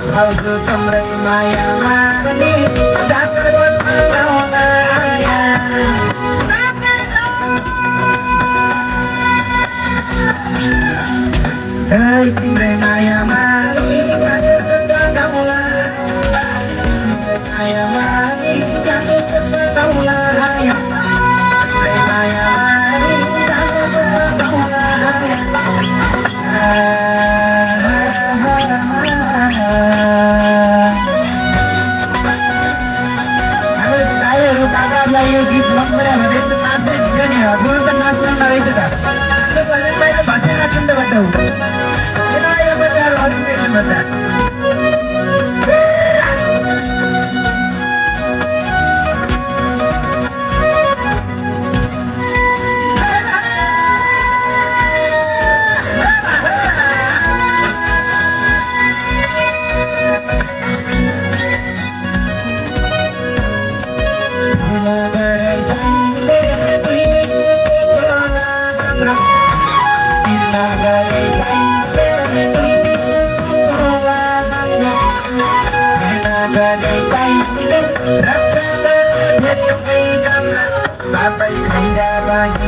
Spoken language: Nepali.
Aku kembali mayamani Dapat menawanya Hai timbre mayamani Mayamani Jangan tertawa यो गीत मनपर्यो भने यस्तो नाच्दै हुन्छ नि बुढो त नाच्न नरहेछ त त्यसो भाषा नाच्नु त भन्छ यो बच्चाहरू अरू भन्छ Bye.